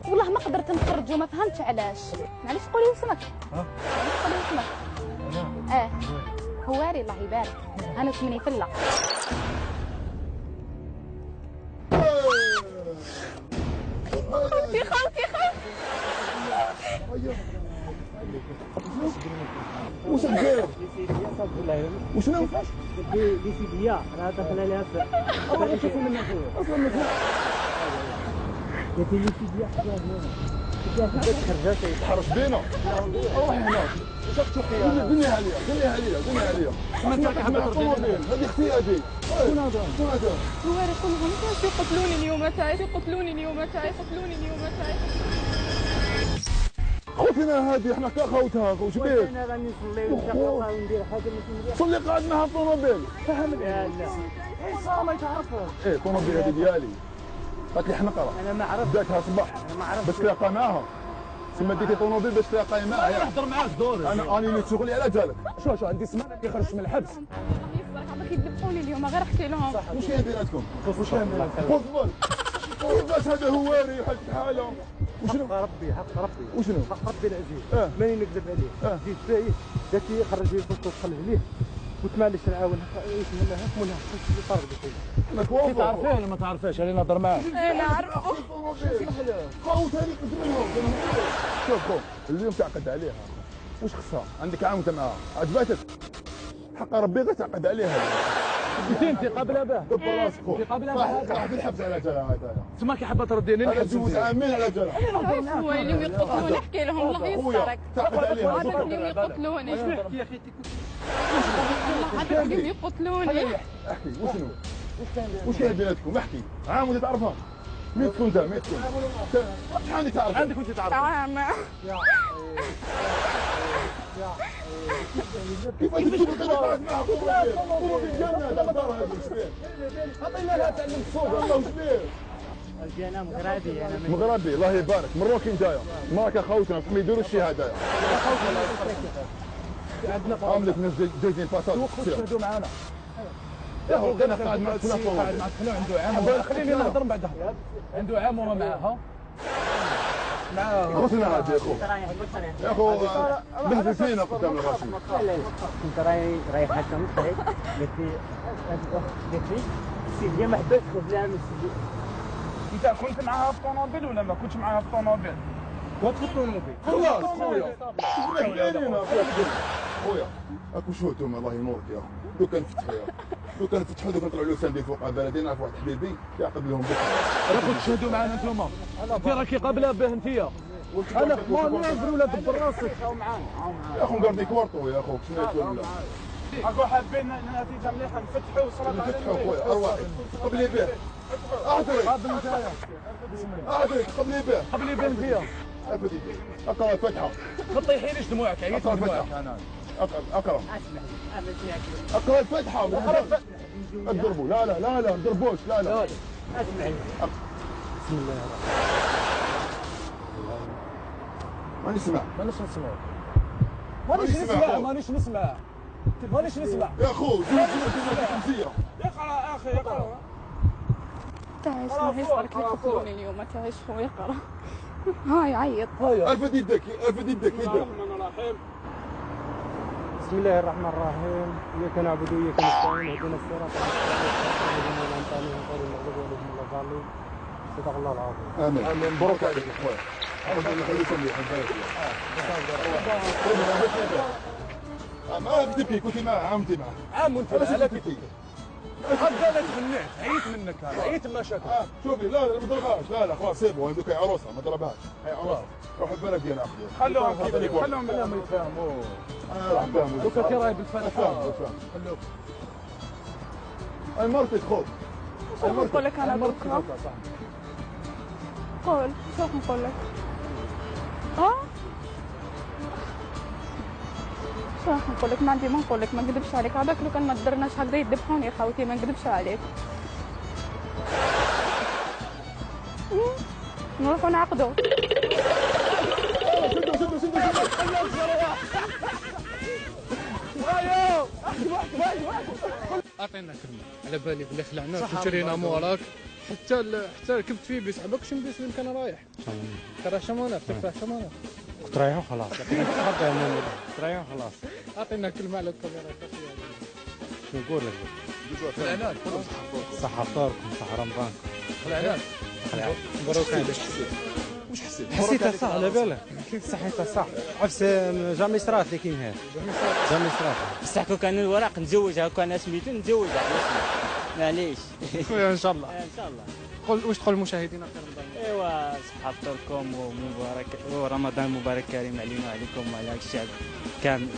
والله ما قدرت نخرج وما فهمتش علاش. معليش قولي اسمك. معليش قولي اسمك. هواري الله يبارك. انا اسمي فله. خالتي واش داير؟ وشنو؟ دي سيديا راه داخل عليها في شوفوا من اصلا قلت لي سيديا تحرش بينا روح هناك شفتوا خيانه دنيها عليا هذه اختي شكون هذا هواري كلهم يقتلوني اليوم خوتنا هذه حنا كاخوتها واش بيه؟ انا راني نصلي ونتقرا وندير حاجه ماشي صلي قاعد معها في طوموبيل فهم لا حصه ما يتعرفوش طوموبيل هذه ديالي قالت لي حنقرا انا ما عرفت بداتها صباح انا ما عرفت باش تلاقى معاها سما ديتي طوموبيل باش تلاقى معاها نهضر معاك دوري انا نيت شغلي على جالك شو عندي سمانه اللي خرجت من الحبس عطاك يذبحوني اليوم غير احكي لهم. واش كاين بيناتكم؟ واش كاين بيناتكم؟ باش هذا هواري حالة الحاله وشنو؟ حق ربي وشنو؟ حق ربي العزيز ماني نكذب عليه جيت فايت قالت لي خرج لي الفلوس وخليه ليه قلت معليش نعاون منها فرق انت تعرفيه ولا ما تعرفيش؟ انا نهضر معاك. انا عارفه. خوت هذيك منهم شوف اليوم تعقد عليها واش خصها؟ عندك عام وانت معاها عجبتك؟ حق ربي غير تعقد عليها انت قابله به دبر راسك خو انت قابله به راح في الحبس على جالها هذا تما كي حابه ترديني انا نحبس دوز عامين على جالها ويلي ويقتلوني احكي لهم الله يسترك. تعقد عليها عرفني ويقتلوني. احكي يا اخي عرفني ويقتلوني. احكي وشنو؟ وش كاين بيناتكم؟ احكي عام وانت تعرفها؟ مين تكون انت؟ شحال تعرف؟ عندك وانت تعرف عام. كيف انت تكون قاعد معها في الجنه دار هذا الشباب عطينا لها تعلم الصوت الله وشباب انا مغربي انا مغربي الله يبارك مروكي نتايا ماك اخوتنا ما يديروش الشيء هذايا عاملك ناس جايزين باسات تشهدوا معنا يا هو انا قاعد معك في قاعد معك حنا عنده عام خليني نهضر من بعدها عنده عام وما معاها خوتنا هذا يا اخو بهدل فينا قدام الرسمي كنت رايح حتى مصري قالت لي سيدي ما حبيتش تخرج لها من السجن. انت كنت معاها في طوموبيل ولا ما كنتش معاها في طوموبيل؟ كنت في الطوموبيل خلاص خويا خويا اكو شو انتم الله ينورك يا اخو لو كان فتحوا لو كان فتحوا دوك نطلعوا لسان فوق بلدي نعرف واحد حبيبي يعقد لهم بكره راكم تشهدوا معنا انتوما انت راكي قابله به انتيا انا ما نعذر ولا دبر راسك يا اخو نقرديك ورطو يا اخو شنو يكون اكو حابين نتيجه مليحه نفتحوا وصلاه نفتحوا خويا ارواحي قبلي به اعطري قابل نتايا اعطري قبلي به قبلي به انتيا اقرا الفتحه ما تطيحينيش دموعك عييت من دموعك انا اقرا اقرا الفتحه اضربوا لا ما تضربوش لا اسمعي بسم الله ماني سمع مانيش نسمع يا اخو اقرا اخي اقرا تعيش ما يصبرك يقتلوني اليوم تعيش هو يقرا هاي عيط ارفد يدك بسم الله الرحمن الرحيم اياك نعبد واياك نستعين اهدنا الصراط المستقيم صدق الله العظيم امين مبروك عليك يا اخويا ربنا يخليكم لي ما بتبكي كنت معاه عامتي معاه عام وانت لا تبكي هذا لا تغنيت عييت منك هذا عييت ما شاف شوفي لا ما ضربهاش لا خلاص سيبوا هذوك هي عروسه ما ضربهاش هي عروسه روح البلد ديالنا خلوهم خلوهم يتفاهموا راح نفهموا دوكا كي راهي بالفلفل خلوك اي مرتك خوف شو نقول لك انا بكره قول شو نقول لك شو راح نقول لك؟ ما عندي ما نقول لك، ما نكذبش عليك. هذاك لو كان ما درناش هكذا يذبحوني يا خوتي، ما نكذبش عليك. نروحوا نعقدوا. اعطينا كلمه على بالي بلي خلعناك وجرينا موراك حتى ركبت فيه بيس عباك بيس اللي كان رايح ترى شمونه تفاح شمونه كنت رايح وخلاص كنت رايح وخلاص. اعطينا كلمه على الكاميرا شنو نقول لك؟ العناد صحة فطوركم صحة رمضانكم. العناد مبروك عليك. واش حسيت؟ حسيتها صح على بالك صحيتها صح عفس جامي صرات لي كيما هذا جامي صرات. بصح كون كان الوراق نتزوجها كون انا سميتو نتزوجها معليش خويا ان شاء الله ان شاء الله. قول واش تقول للمشاهدين اخر رمضان؟ ايوا صحة فطوركم ومبارك ورمضان مبارك كريم علينا وعليكم وعلى الشعب كامل.